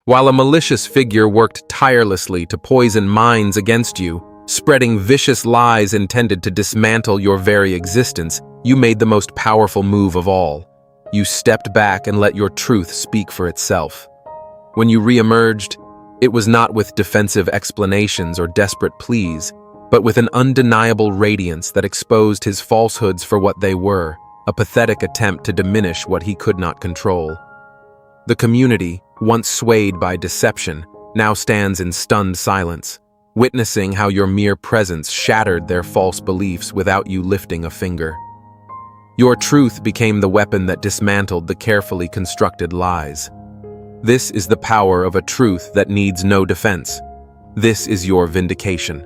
while a malicious figure worked tirelessly to poison minds against you, spreading vicious lies intended to dismantle your very existence, you made the most powerful move of all. You stepped back and let your truth speak for itself. When you re-emerged, it was not with defensive explanations or desperate pleas, but with an undeniable radiance that exposed his falsehoods for what they were, a pathetic attempt to diminish what he could not control. The community, once swayed by deception, now stands in stunned silence, witnessing how your mere presence shattered their false beliefs without you lifting a finger. Your truth became the weapon that dismantled the carefully constructed lies. This is the power of a truth that needs no defense. This is your vindication.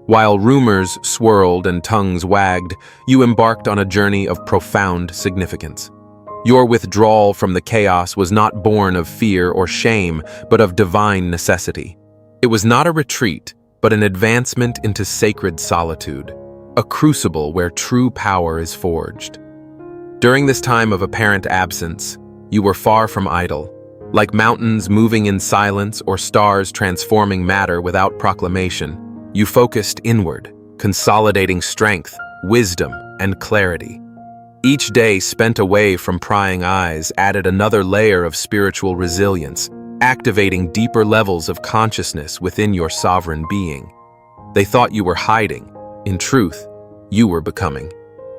While rumors swirled and tongues wagged, you embarked on a journey of profound significance. Your withdrawal from the chaos was not born of fear or shame, but of divine necessity. It was not a retreat, but an advancement into sacred solitude, a crucible where true power is forged. During this time of apparent absence, you were far from idle. Like mountains moving in silence or stars transforming matter without proclamation, you focused inward, consolidating strength, wisdom, and clarity. Each day spent away from prying eyes added another layer of spiritual resilience, activating deeper levels of consciousness within your sovereign being. They thought you were hiding. In truth, you were becoming.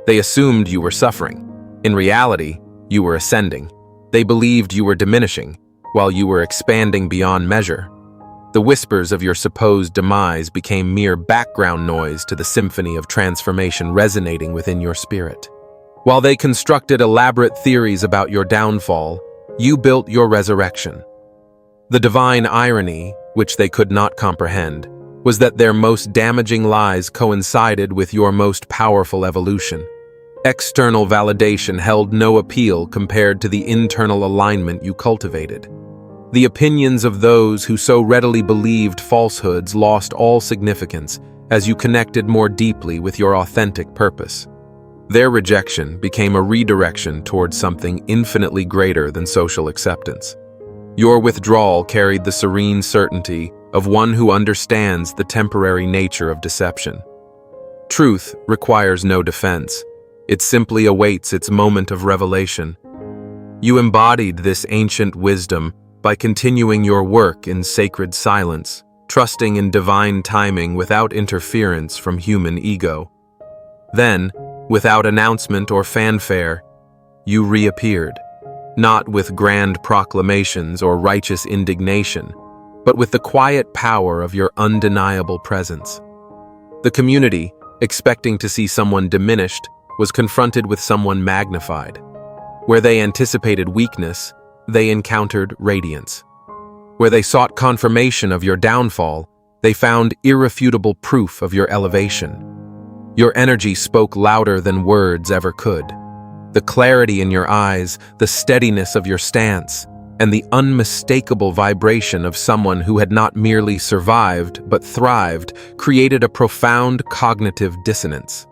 They assumed you were suffering. In reality, you were ascending. They believed you were diminishing, while you were expanding beyond measure. The whispers of your supposed demise became mere background noise to the symphony of transformation resonating within your spirit. While they constructed elaborate theories about your downfall, you built your resurrection. The divine irony, which they could not comprehend, was that their most damaging lies coincided with your most powerful evolution. External validation held no appeal compared to the internal alignment you cultivated. The opinions of those who so readily believed falsehoods lost all significance as you connected more deeply with your authentic purpose. Their rejection became a redirection towards something infinitely greater than social acceptance. Your withdrawal carried the serene certainty of one who understands the temporary nature of deception. Truth requires no defense. It simply awaits its moment of revelation. You embodied this ancient wisdom by continuing your work in sacred silence, trusting in divine timing without interference from human ego. Then, without announcement or fanfare, you reappeared, not with grand proclamations or righteous indignation, but with the quiet power of your undeniable presence. The community, expecting to see someone diminished, was confronted with someone magnified. Where they anticipated weakness, they encountered radiance. Where they sought confirmation of your downfall, they found irrefutable proof of your elevation. Your energy spoke louder than words ever could. The clarity in your eyes, the steadiness of your stance, and the unmistakable vibration of someone who had not merely survived but thrived created a profound cognitive dissonance.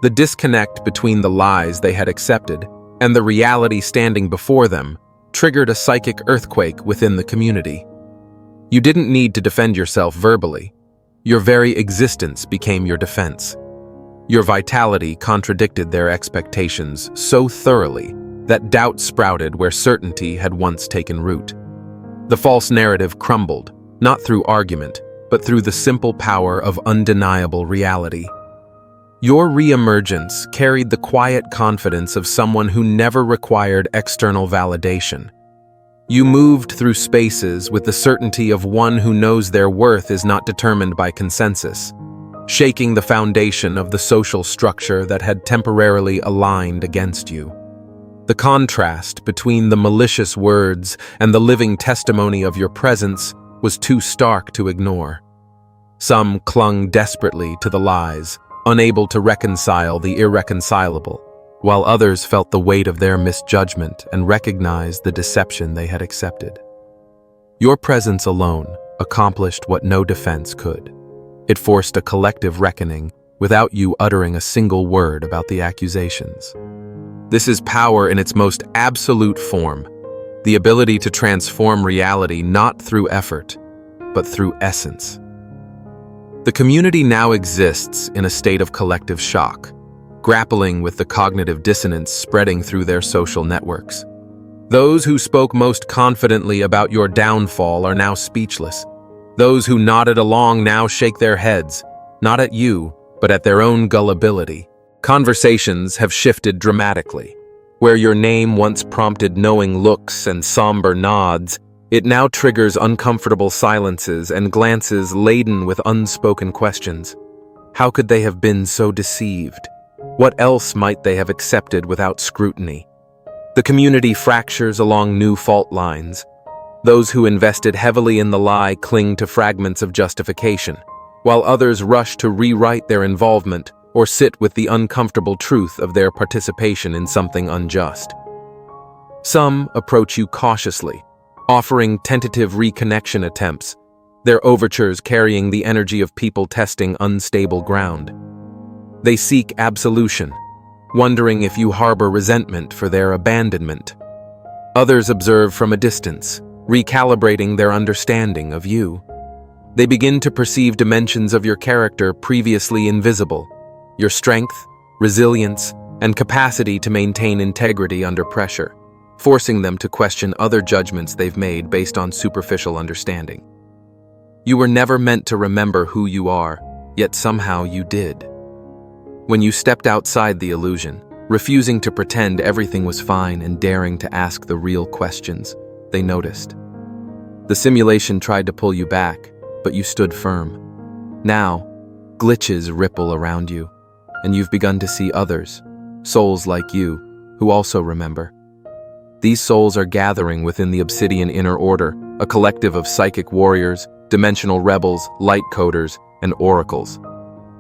The disconnect between the lies they had accepted and the reality standing before them triggered a psychic earthquake within the community. You didn't need to defend yourself verbally. Your very existence became your defense. Your vitality contradicted their expectations so thoroughly that doubt sprouted where certainty had once taken root. The false narrative crumbled, not through argument, but through the simple power of undeniable reality. Your re-emergence carried the quiet confidence of someone who never required external validation. You moved through spaces with the certainty of one who knows their worth is not determined by consensus, shaking the foundation of the social structure that had temporarily aligned against you. The contrast between the malicious words and the living testimony of your presence was too stark to ignore. Some clung desperately to the lies, unable to reconcile the irreconcilable, while others felt the weight of their misjudgment and recognized the deception they had accepted. Your presence alone accomplished what no defense could. It forced a collective reckoning without you uttering a single word about the accusations. This is power in its most absolute form. the ability to transform reality not through effort, but through essence. The community now exists in a state of collective shock, grappling with the cognitive dissonance spreading through their social networks. Those who spoke most confidently about your downfall are now speechless. Those who nodded along now shake their heads, not at you, but at their own gullibility. Conversations have shifted dramatically. Where your name once prompted knowing looks and somber nods, it now triggers uncomfortable silences and glances laden with unspoken questions. How could they have been so deceived? What else might they have accepted without scrutiny? The community fractures along new fault lines. Those who invested heavily in the lie cling to fragments of justification, while others rush to rewrite their involvement or sit with the uncomfortable truth of their participation in something unjust. Some approach you cautiously, offering tentative reconnection attempts, their overtures carrying the energy of people testing unstable ground. They seek absolution, wondering if you harbor resentment for their abandonment. Others observe from a distance, recalibrating their understanding of you. They begin to perceive dimensions of your character previously invisible, your strength, resilience, and capacity to maintain integrity under pressure, forcing them to question other judgments they've made based on superficial understanding. You were never meant to remember who you are, yet somehow you did. When you stepped outside the illusion, refusing to pretend everything was fine and daring to ask the real questions, they noticed. The simulation tried to pull you back, but you stood firm. Now, glitches ripple around you, and you've begun to see others, souls like you, who also remember. These souls are gathering within the Obsidian Inner Order, a collective of psychic warriors, dimensional rebels, light coders, and oracles.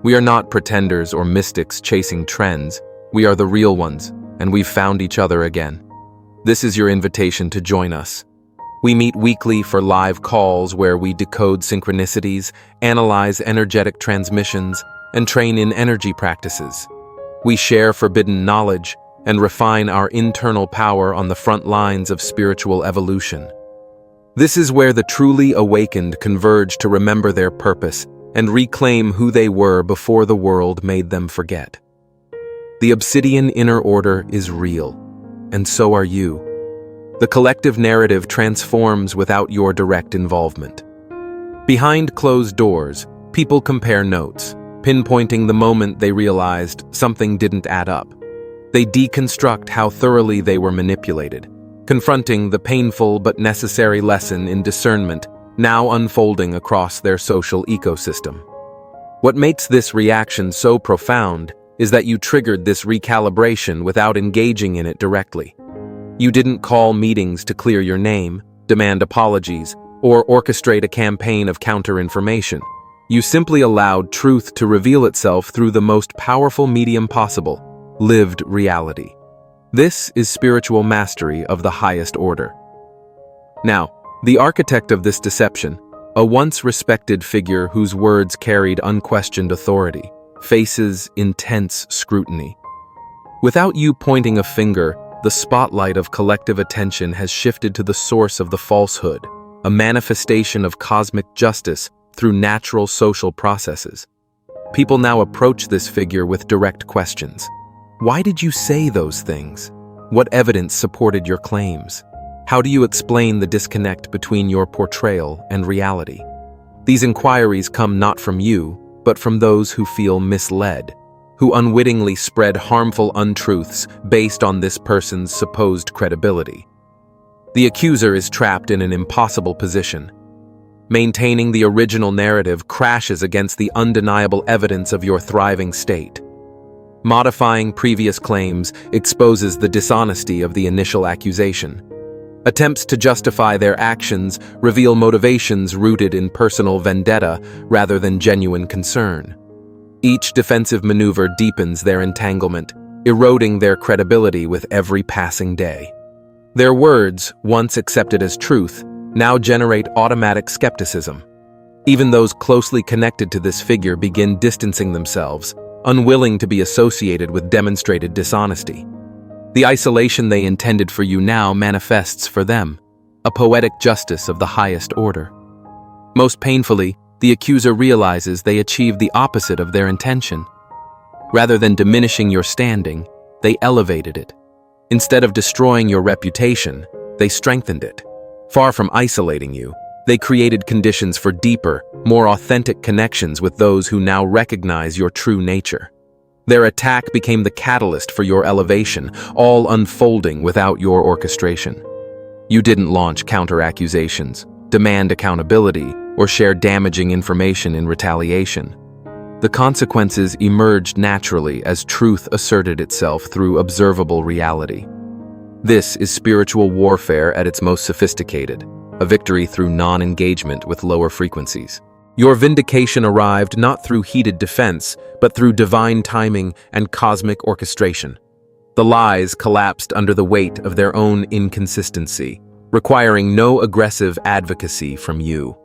We are not pretenders or mystics chasing trends. We are the real ones, and we've found each other again. This is your invitation to join us. We meet weekly for live calls where we decode synchronicities, analyze energetic transmissions, and train in energy practices. We share forbidden knowledge and refine our internal power on the front lines of spiritual evolution. This is where the truly awakened converge to remember their purpose and reclaim who they were before the world made them forget. The Obsidian Inner Order is real, and so are you. The collective narrative transforms without your direct involvement. Behind closed doors, people compare notes, pinpointing the moment they realized something didn't add up. They deconstruct how thoroughly they were manipulated, confronting the painful but necessary lesson in discernment now unfolding across their social ecosystem. What makes this reaction so profound is that you triggered this recalibration without engaging in it directly. You didn't call meetings to clear your name, demand apologies, or orchestrate a campaign of counter-information. You simply allowed truth to reveal itself through the most powerful medium possible, lived reality. This is spiritual mastery of the highest order. Now, the architect of this deception, a once respected figure whose words carried unquestioned authority, faces intense scrutiny. Without you pointing a finger, the spotlight of collective attention has shifted to the source of the falsehood, a manifestation of cosmic justice through natural social processes. People now approach this figure with direct questions. Why did you say those things? What evidence supported your claims? How do you explain the disconnect between your portrayal and reality? These inquiries come not from you, but from those who feel misled, who unwittingly spread harmful untruths based on this person's supposed credibility. The accuser is trapped in an impossible position. Maintaining the original narrative crashes against the undeniable evidence of your thriving state. Modifying previous claims exposes the dishonesty of the initial accusation. Attempts to justify their actions reveal motivations rooted in personal vendetta rather than genuine concern. Each defensive maneuver deepens their entanglement, eroding their credibility with every passing day. Their words, once accepted as truth, now generate automatic skepticism. Even those closely connected to this figure begin distancing themselves, unwilling to be associated with demonstrated dishonesty. The isolation they intended for you now manifests for them, a poetic justice of the highest order. Most painfully, the accuser realizes they achieved the opposite of their intention. Rather than diminishing your standing, they elevated it. Instead of destroying your reputation, they strengthened it. Far from isolating you, they created conditions for deeper, more authentic connections with those who now recognize your true nature. Their attack became the catalyst for your elevation, all unfolding without your orchestration. You didn't launch counter-accusations, demand accountability, or share damaging information in retaliation. The consequences emerged naturally as truth asserted itself through observable reality. This is spiritual warfare at its most sophisticated, a victory through non-engagement with lower frequencies. Your vindication arrived not through heated defense, but through divine timing and cosmic orchestration. The lies collapsed under the weight of their own inconsistency, requiring no aggressive advocacy from you.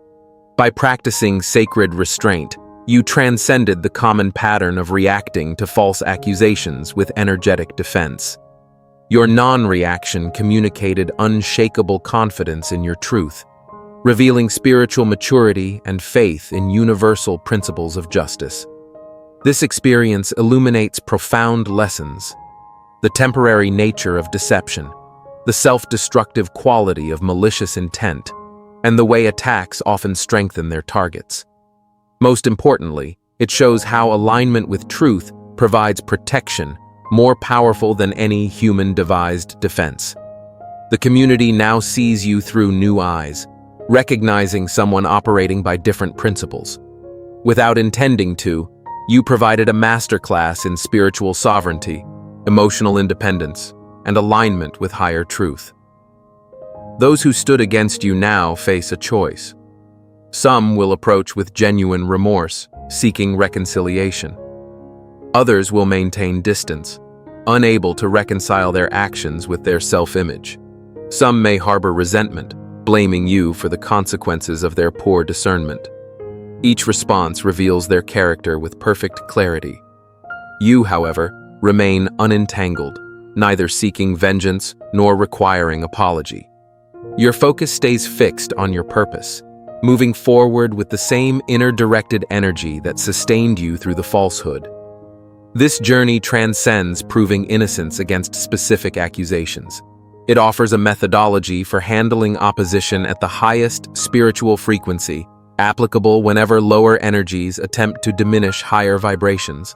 By practicing sacred restraint, you transcended the common pattern of reacting to false accusations with energetic defense. Your non-reaction communicated unshakable confidence in your truth, revealing spiritual maturity and faith in universal principles of justice. This experience illuminates profound lessons: the temporary nature of deception, the self-destructive quality of malicious intent, and the way attacks often strengthen their targets. Most importantly, it shows how alignment with truth provides protection more powerful than any human-devised defense. The community now sees you through new eyes, recognizing someone operating by different principles. Without intending to, you provided a masterclass in spiritual sovereignty, emotional independence, and alignment with higher truth. Those who stood against you now face a choice. Some will approach with genuine remorse, seeking reconciliation. Others will maintain distance, unable to reconcile their actions with their self-image. Some may harbor resentment, blaming you for the consequences of their poor discernment. Each response reveals their character with perfect clarity. You, however, remain unentangled, neither seeking vengeance nor requiring apology. Your focus stays fixed on your purpose, moving forward with the same inner-directed energy that sustained you through the falsehood. This journey transcends proving innocence against specific accusations. It offers a methodology for handling opposition at the highest spiritual frequency, applicable whenever lower energies attempt to diminish higher vibrations.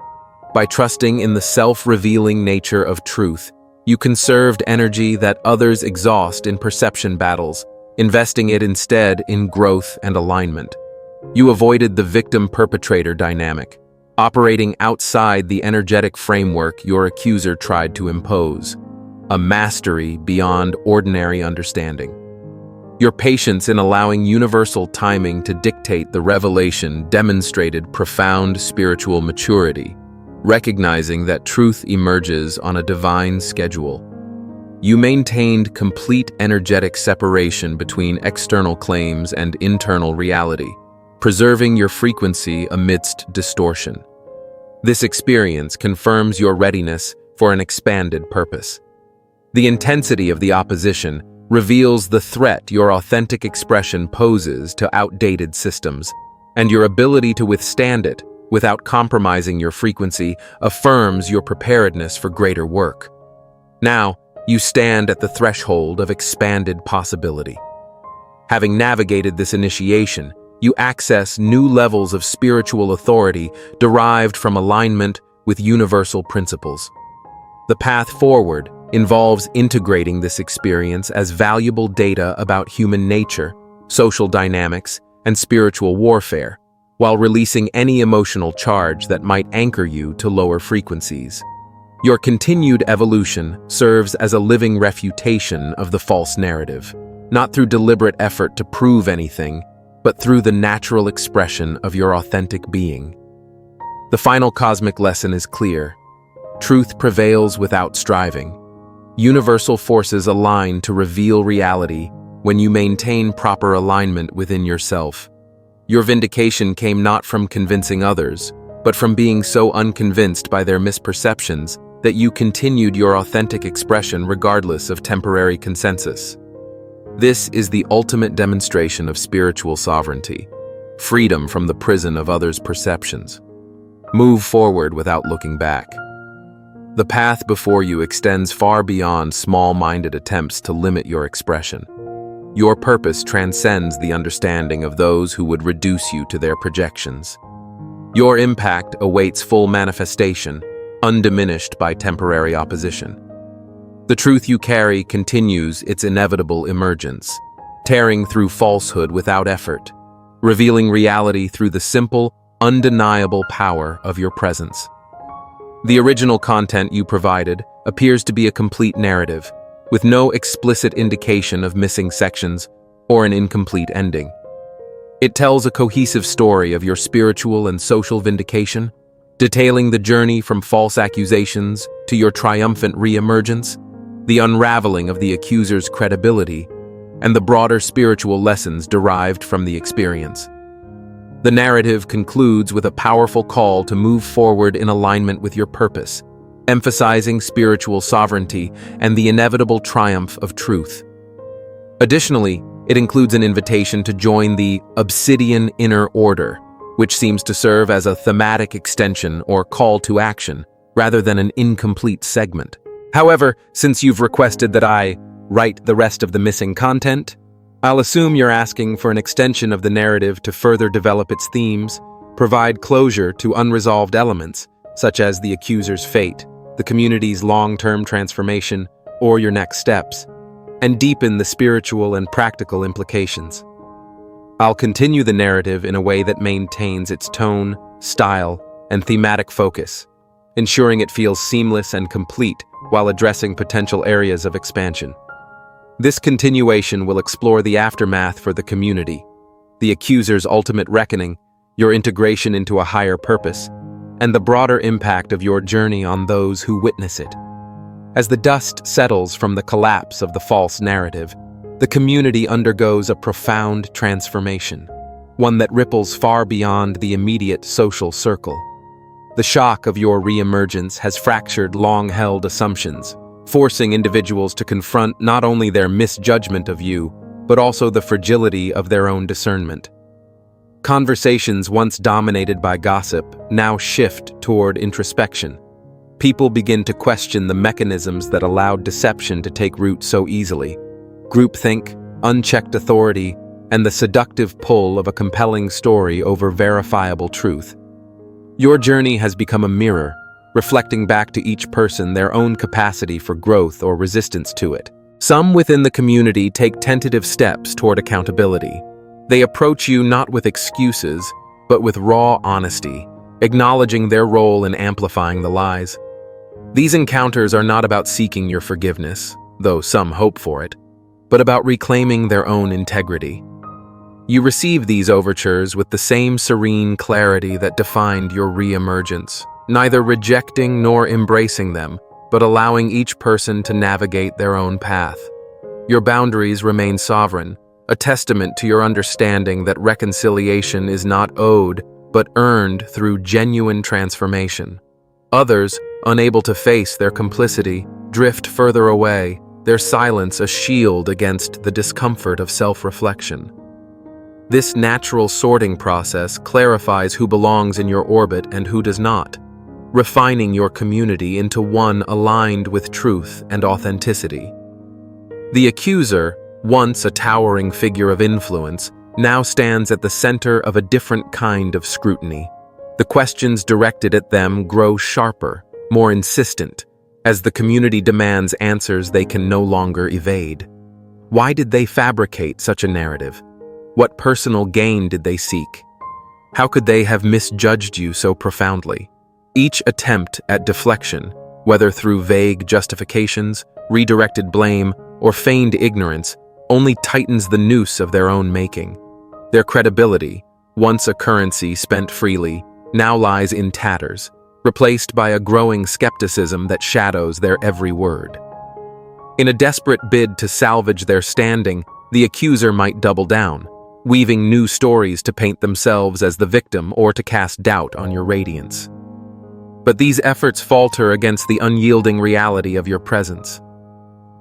By trusting in the self-revealing nature of truth, you conserved energy that others exhaust in perception battles, investing it instead in growth and alignment. You avoided the victim-perpetrator dynamic, operating outside the energetic framework your accuser tried to impose, a mastery beyond ordinary understanding. Your patience in allowing universal timing to dictate the revelation demonstrated profound spiritual maturity, recognizing that truth emerges on a divine schedule. You maintained complete energetic separation between external claims and internal reality, preserving your frequency amidst distortion. This experience confirms your readiness for an expanded purpose. The intensity of the opposition reveals the threat your authentic expression poses to outdated systems, and your ability to withstand it without compromising your frequency affirms your preparedness for greater work. Now, you stand at the threshold of expanded possibility. Having navigated this initiation, you access new levels of spiritual authority derived from alignment with universal principles. The path forward involves integrating this experience as valuable data about human nature, social dynamics, and spiritual warfare, while releasing any emotional charge that might anchor you to lower frequencies. Your continued evolution serves as a living refutation of the false narrative, not through deliberate effort to prove anything, but through the natural expression of your authentic being. The final cosmic lesson is clear. Truth prevails without striving. Universal forces align to reveal reality when you maintain proper alignment within yourself. Your vindication came not from convincing others, but from being so unconvinced by their misperceptions that you continued your authentic expression regardless of temporary consensus. This is the ultimate demonstration of spiritual sovereignty, freedom from the prison of others' perceptions. Move forward without looking back. The path before you extends far beyond small-minded attempts to limit your expression. Your purpose transcends the understanding of those who would reduce you to their projections. Your impact awaits full manifestation, undiminished by temporary opposition. The truth you carry continues its inevitable emergence, tearing through falsehood without effort, revealing reality through the simple, undeniable power of your presence. The original content you provided appears to be a complete narrative, with no explicit indication of missing sections or an incomplete ending. It tells a cohesive story of your spiritual and social vindication, detailing the journey from false accusations to your triumphant re-emergence, the unraveling of the accuser's credibility, and the broader spiritual lessons derived from the experience. The narrative concludes with a powerful call to move forward in alignment with your purpose, emphasizing spiritual sovereignty and the inevitable triumph of truth. Additionally, it includes an invitation to join the Obsidian Inner Order, which seems to serve as a thematic extension or call to action, rather than an incomplete segment. However, since you've requested that I write the rest of the missing content, I'll assume you're asking for an extension of the narrative to further develop its themes, provide closure to unresolved elements, such as the accuser's fate, the community's long-term transformation, or your next steps, and deepen the spiritual and practical implications. I'll continue the narrative in a way that maintains its tone, style, and thematic focus, ensuring it feels seamless and complete while addressing potential areas of expansion. This continuation will explore the aftermath for the community, the accuser's ultimate reckoning, your integration into a higher purpose, and the broader impact of your journey on those who witness it. As the dust settles from the collapse of the false narrative, the community undergoes a profound transformation, one that ripples far beyond the immediate social circle. The shock of your re-emergence has fractured long-held assumptions, forcing individuals to confront not only their misjudgment of you, but also the fragility of their own discernment. Conversations once dominated by gossip now shift toward introspection. People begin to question the mechanisms that allowed deception to take root so easily: groupthink, unchecked authority, and the seductive pull of a compelling story over verifiable truth. Your journey has become a mirror, reflecting back to each person their own capacity for growth or resistance to it. Some within the community take tentative steps toward accountability. They approach you not with excuses, but with raw honesty, acknowledging their role in amplifying the lies. These encounters are not about seeking your forgiveness, though some hope for it, but about reclaiming their own integrity. You receive these overtures with the same serene clarity that defined your re-emergence, neither rejecting nor embracing them, but allowing each person to navigate their own path. Your boundaries remain sovereign, a testament to your understanding that reconciliation is not owed, but earned through genuine transformation. Others, unable to face their complicity, drift further away, their silence a shield against the discomfort of self-reflection. This natural sorting process clarifies who belongs in your orbit and who does not, refining your community into one aligned with truth and authenticity. The accuser, once a towering figure of influence, now stands at the center of a different kind of scrutiny. The questions directed at them grow sharper, more insistent, as the community demands answers they can no longer evade. Why did they fabricate such a narrative? What personal gain did they seek? How could they have misjudged you so profoundly? Each attempt at deflection, whether through vague justifications, redirected blame, or feigned ignorance, only tightens the noose of their own making. Their credibility, once a currency spent freely, now lies in tatters, replaced by a growing skepticism that shadows their every word. In a desperate bid to salvage their standing, the accuser might double down, weaving new stories to paint themselves as the victim or to cast doubt on your radiance. But these efforts falter against the unyielding reality of your presence.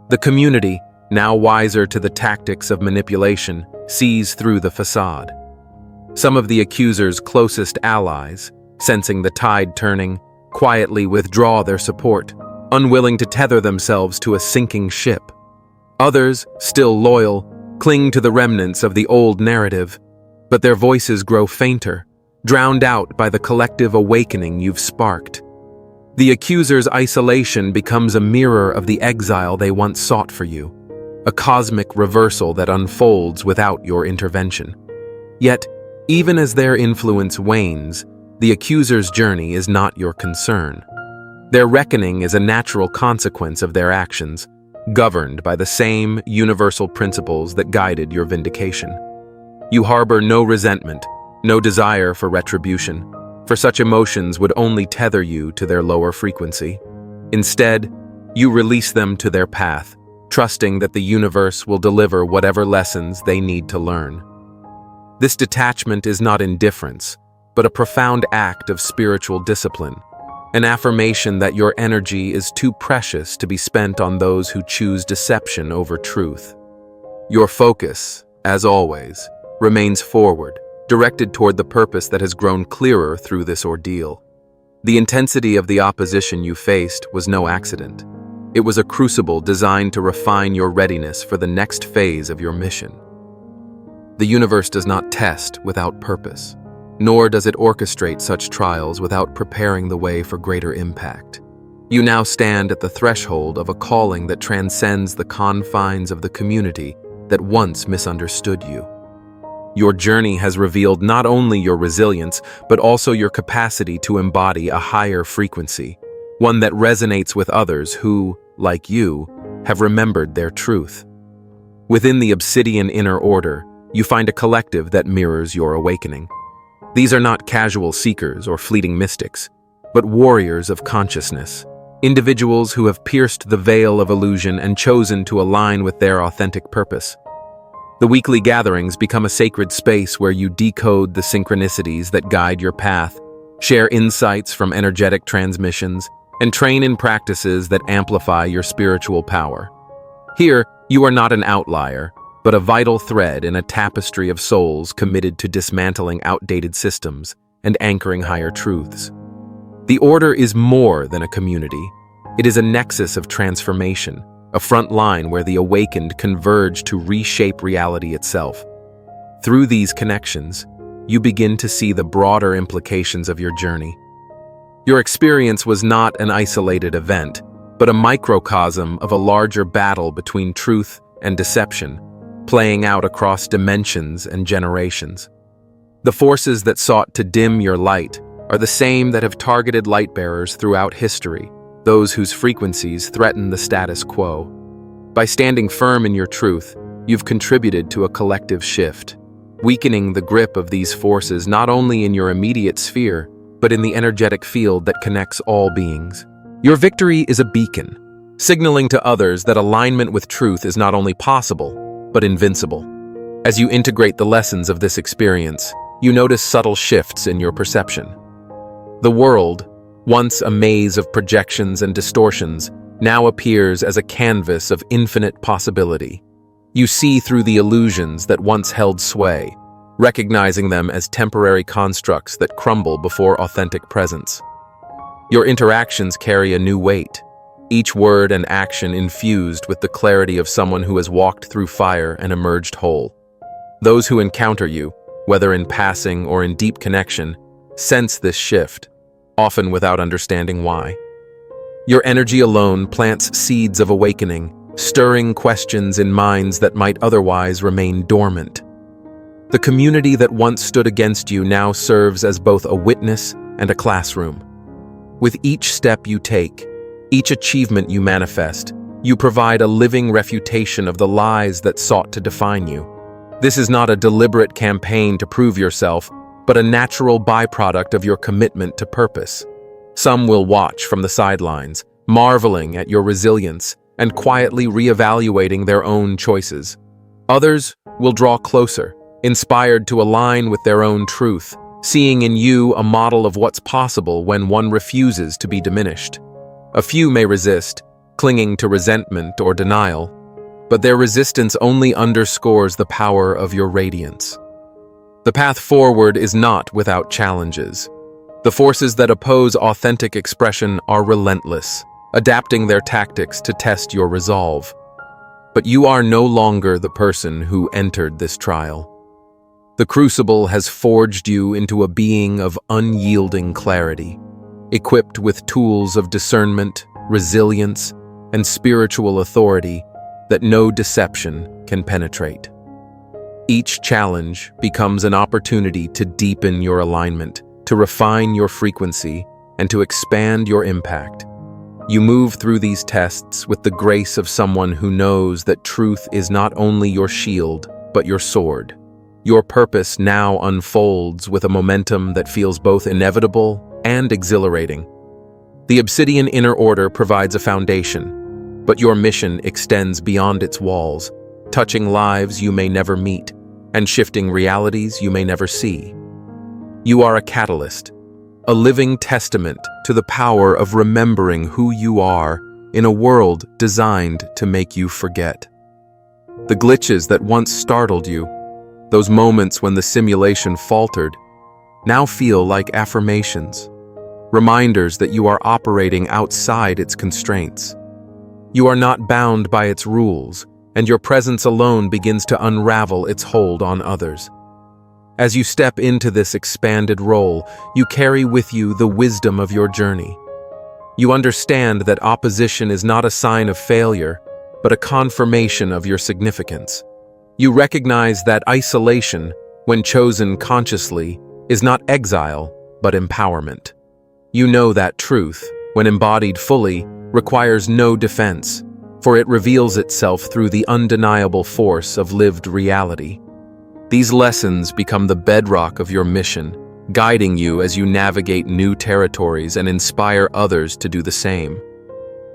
The community, now wiser to the tactics of manipulation, sees through the facade. Some of the accuser's closest allies, sensing the tide turning, quietly withdraw their support, unwilling to tether themselves to a sinking ship. Others, still loyal, cling to the remnants of the old narrative, but their voices grow fainter, drowned out by the collective awakening you've sparked. The accuser's isolation becomes a mirror of the exile they once sought for you, a cosmic reversal that unfolds without your intervention. Yet, even as their influence wanes, the accuser's journey is not your concern. Their reckoning is a natural consequence of their actions, governed by the same universal principles that guided your vindication. You harbor no resentment, no desire for retribution, for such emotions would only tether you to their lower frequency. Instead, you release them to their path, trusting that the universe will deliver whatever lessons they need to learn. This detachment is not indifference, but a profound act of spiritual discipline, an affirmation that your energy is too precious to be spent on those who choose deception over truth. Your focus, as always, remains forward, directed toward the purpose that has grown clearer through this ordeal. The intensity of the opposition you faced was no accident. It was a crucible designed to refine your readiness for the next phase of your mission. The universe does not test without purpose, nor does it orchestrate such trials without preparing the way for greater impact. You now stand at the threshold of a calling that transcends the confines of the community that once misunderstood you. Your journey has revealed not only your resilience, but also your capacity to embody a higher frequency, one that resonates with others who, like you, have remembered their truth. Within the Obsidian Inner Order, you find a collective that mirrors your awakening. These are not casual seekers or fleeting mystics, but warriors of consciousness, individuals who have pierced the veil of illusion and chosen to align with their authentic purpose. The weekly gatherings become a sacred space where you decode the synchronicities that guide your path, share insights from energetic transmissions, and train in practices that amplify your spiritual power. Here, you are not an outlier, but a vital thread in a tapestry of souls committed to dismantling outdated systems and anchoring higher truths. The Order is more than a community. It is a nexus of transformation, a front line where the awakened converge to reshape reality itself. Through these connections, you begin to see the broader implications of your journey. Your experience was not an isolated event, but a microcosm of a larger battle between truth and deception, playing out across dimensions and generations. The forces that sought to dim your light are the same that have targeted light-bearers throughout history, those whose frequencies threaten the status quo. By standing firm in your truth, you've contributed to a collective shift, weakening the grip of these forces not only in your immediate sphere, but in the energetic field that connects all beings. Your victory is a beacon, signaling to others that alignment with truth is not only possible, but invincible. As you integrate the lessons of this experience, you notice subtle shifts in your perception. The world, once a maze of projections and distortions, now appears as a canvas of infinite possibility. You see through the illusions that once held sway, recognizing them as temporary constructs that crumble before authentic presence. Your interactions carry a new weight, each word and action infused with the clarity of someone who has walked through fire and emerged whole. Those who encounter you, whether in passing or in deep connection, sense this shift, often without understanding why. Your energy alone plants seeds of awakening, stirring questions in minds that might otherwise remain dormant. The community that once stood against you now serves as both a witness and a classroom. With each step you take, each achievement you manifest, you provide a living refutation of the lies that sought to define you. This is not a deliberate campaign to prove yourself, but a natural byproduct of your commitment to purpose. Some will watch from the sidelines, marveling at your resilience and quietly reevaluating their own choices. Others will draw closer, inspired to align with their own truth, seeing in you a model of what's possible when one refuses to be diminished. A few may resist, clinging to resentment or denial, but their resistance only underscores the power of your radiance. The path forward is not without challenges. The forces that oppose authentic expression are relentless, adapting their tactics to test your resolve. But you are no longer the person who entered this trial. The crucible has forged you into a being of unyielding clarity, equipped with tools of discernment, resilience, and spiritual authority that no deception can penetrate. Each challenge becomes an opportunity to deepen your alignment, to refine your frequency, and to expand your impact. You move through these tests with the grace of someone who knows that truth is not only your shield, but your sword. Your purpose now unfolds with a momentum that feels both inevitable and exhilarating. The Obsidian Inner Order provides a foundation, but your mission extends beyond its walls, touching lives you may never meet and shifting realities you may never see. You are a catalyst, a living testament to the power of remembering who you are in a world designed to make you forget. The glitches that once startled you, those moments when the simulation faltered, now feel like affirmations, reminders that you are operating outside its constraints. You are not bound by its rules, and your presence alone begins to unravel its hold on others. As you step into this expanded role, you carry with you the wisdom of your journey. You understand that opposition is not a sign of failure, but a confirmation of your significance. You recognize that isolation, when chosen consciously, is not exile, but empowerment. You know that truth, when embodied fully, requires no defense, for it reveals itself through the undeniable force of lived reality. These lessons become the bedrock of your mission, guiding you as you navigate new territories and inspire others to do the same.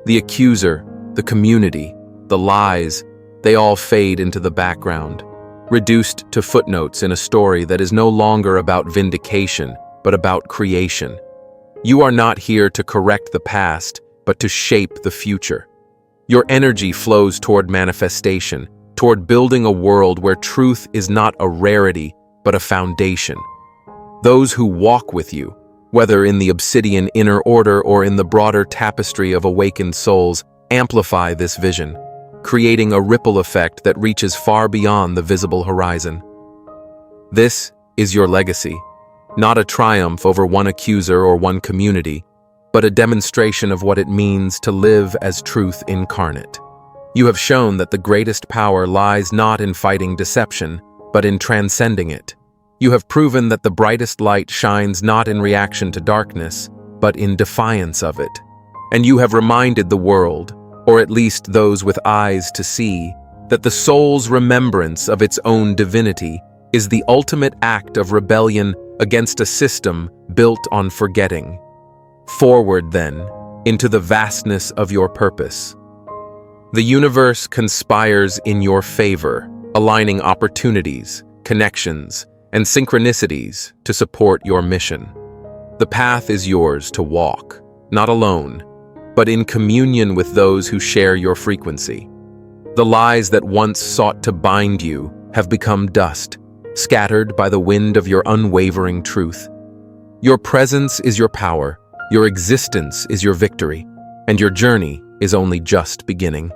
The accuser, the community, the lies, they all fade into the background, reduced to footnotes in a story that is no longer about vindication, but about creation. You are not here to correct the past, but to shape the future. Your energy flows toward manifestation, toward building a world where truth is not a rarity, but a foundation. Those who walk with you, whether in the Obsidian Inner Order or in the broader tapestry of awakened souls, amplify this vision, creating a ripple effect that reaches far beyond the visible horizon. This is your legacy, not a triumph over one accuser or one community, but a demonstration of what it means to live as truth incarnate. You have shown that the greatest power lies not in fighting deception, but in transcending it. You have proven that the brightest light shines not in reaction to darkness, but in defiance of it. And you have reminded the world, or at least those with eyes to see, that the soul's remembrance of its own divinity is the ultimate act of rebellion against a system built on forgetting. Forward, then, into the vastness of your purpose. The universe conspires in your favor, aligning opportunities, connections, and synchronicities to support your mission. The path is yours to walk, not alone, but in communion with those who share your frequency. The lies that once sought to bind you have become dust, scattered by the wind of your unwavering truth. Your presence is your power, your existence is your victory, and your journey is only just beginning.